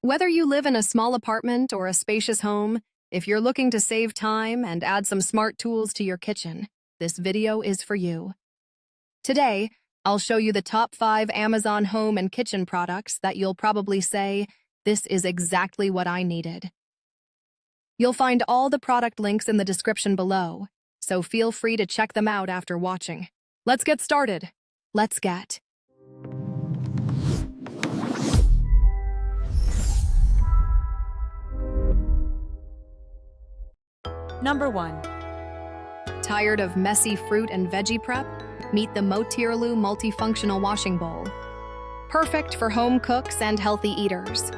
Whether you live in a small apartment or a spacious home, if you're looking to save time and add some smart tools to your kitchen, this video is for you. Today, I'll show you the top 5 Amazon home and kitchen products that you'll probably say, "This is exactly what I needed." You'll find all the product links in the description below, so feel free to check them out after watching. Let's get started. Let's get. Number 1. Tired of messy fruit and veggie prep? Meet the Motirlu multifunctional washing bowl. Perfect for home cooks and healthy eaters.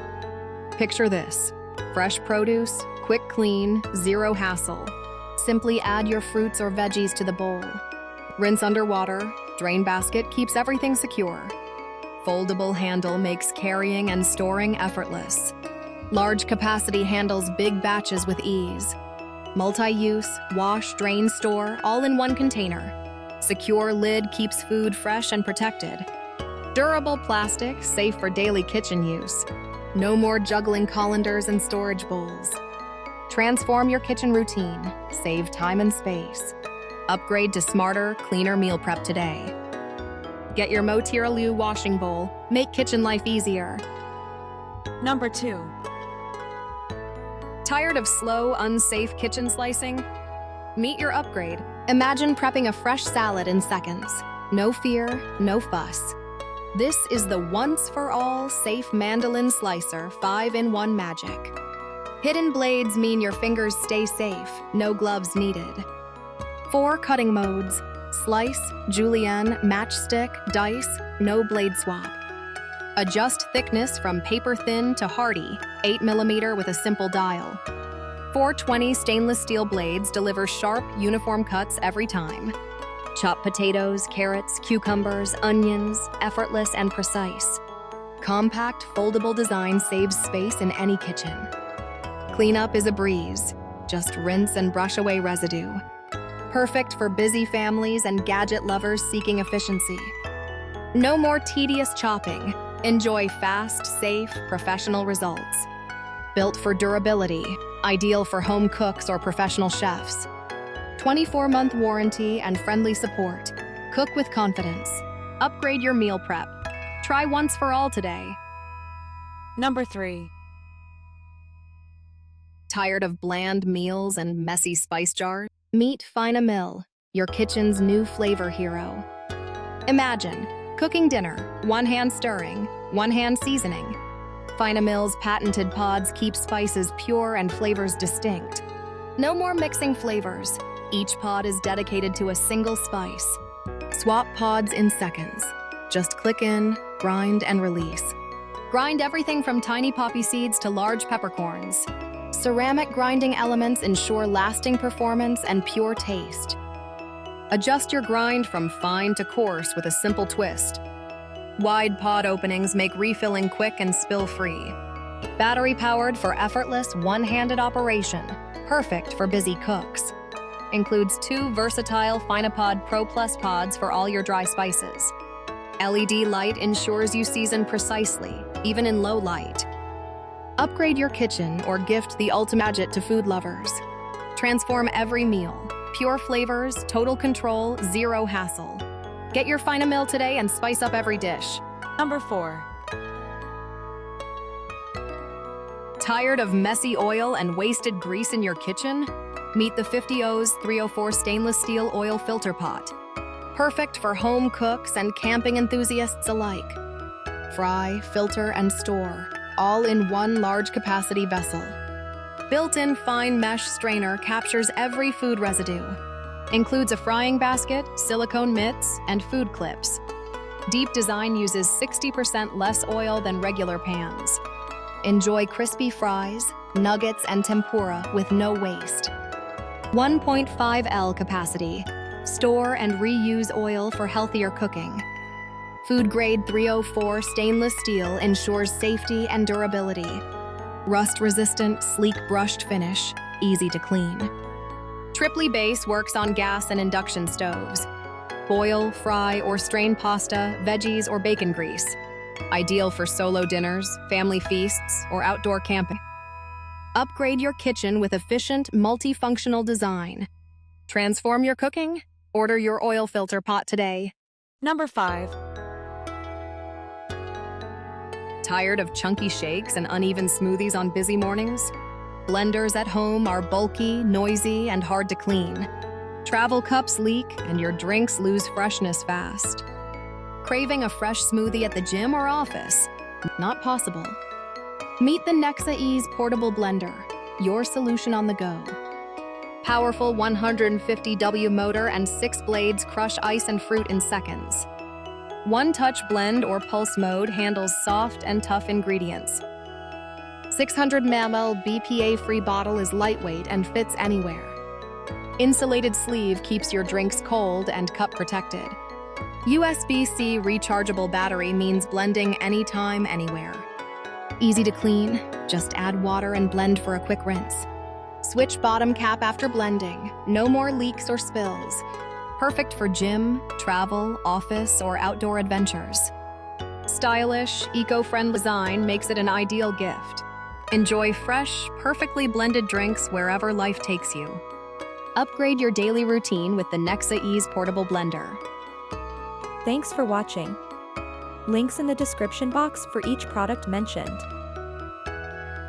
Picture this: fresh produce, quick clean, zero hassle. Simply add your fruits or veggies to the bowl. Rinse underwater, drain basket keeps everything secure. Foldable handle makes carrying and storing effortless. Large capacity handles big batches with ease. Multi-use, wash, drain, store, all in one container. Secure lid keeps food fresh and protected. Durable plastic, safe for daily kitchen use. No more juggling colanders and storage bowls. Transform your kitchen routine, save time and space. Upgrade to smarter, cleaner meal prep today. Get your Motirlu washing bowl, make kitchen life easier. Number 2. Tired of slow, unsafe kitchen slicing? Meet your upgrade. Imagine prepping a fresh salad in seconds. No fear, no fuss. This is the once-for-all safe mandolin slicer 5-in-1 magic. Hidden blades mean your fingers stay safe, no gloves needed. 4 cutting modes: slice, julienne, matchstick, dice, no blade swap. Adjust thickness from paper thin to hardy, 8mm with a simple dial. 420 stainless steel blades deliver sharp, uniform cuts every time. Chop potatoes, carrots, cucumbers, onions, effortless and precise. Compact, foldable design saves space in any kitchen. Cleanup is a breeze. Just rinse and brush away residue. Perfect for busy families and gadget lovers seeking efficiency. No more tedious chopping. Enjoy fast, safe, professional results. Built for durability, ideal for home cooks or professional chefs. 24-month warranty and friendly support. Cook with confidence. Upgrade your meal prep. Try once for all today. Number 3. Tired of bland meals and messy spice jars? Meet Fina, your kitchen's new flavor hero. Imagine cooking dinner, one hand stirring, one hand seasoning. Fina's patented pods keep spices pure and flavors distinct. No more mixing flavors. Each pod is dedicated to a single spice. Swap pods in seconds. Just click in, grind, and release. Grind everything from tiny poppy seeds to large peppercorns. Ceramic grinding elements ensure lasting performance and pure taste. Adjust your grind from fine to coarse with a simple twist. Wide pod openings make refilling quick and spill-free. Battery-powered for effortless, one-handed operation, perfect for busy cooks. Includes 2 versatile Finapod Pro Plus pods for all your dry spices. LED light ensures you season precisely, even in low light. Upgrade your kitchen or gift the ultimate gadget to food lovers. Transform every meal. Pure flavors, total control, zero hassle. Get your Fina today and spice up every dish. Number 4. Tired of messy oil and wasted grease in your kitchen? Meet the 50O's 304 stainless steel oil filter pot. Perfect for home cooks and camping enthusiasts alike. Fry, filter, and store, all in one large capacity vessel. Built-in fine mesh strainer captures every food residue. Includes a frying basket, silicone mitts, and food clips. Deep design uses 60% less oil than regular pans. Enjoy crispy fries, nuggets, and tempura with no waste. 1.5L capacity. Store and reuse oil for healthier cooking. Food-grade 304 stainless steel ensures safety and durability. Rust-resistant, sleek brushed finish, easy to clean. Triply base works on gas and induction stoves. Boil, fry, or strain pasta, veggies, or bacon grease. Ideal for solo dinners, family feasts, or outdoor camping. Upgrade your kitchen with efficient, multifunctional design. Transform your cooking? Order your oil filter pot today. Number 5. Tired of chunky shakes and uneven smoothies on busy mornings? Blenders at home are bulky, noisy, and hard to clean. Travel cups leak, and your drinks lose freshness fast. Craving a fresh smoothie at the gym or office? Not possible. Meet the Nexa Ease Portable Blender, your solution on the go. Powerful 150W motor and 6 blades crush ice and fruit in seconds. One-touch blend or pulse mode handles soft and tough ingredients. 600 ml BPA-free bottle is lightweight and fits anywhere. Insulated sleeve keeps your drinks cold and cup protected. USB-C rechargeable battery means blending anytime, anywhere. Easy to clean, just add water and blend for a quick rinse. Switch bottom cap after blending, no more leaks or spills. Perfect for gym, travel, office, or outdoor adventures. Stylish, eco-friendly design makes it an ideal gift. Enjoy fresh, perfectly blended drinks wherever life takes you. Upgrade your daily routine with the Nexa Ease Portable Blender. Thanks for watching. Links in the description box for each product mentioned.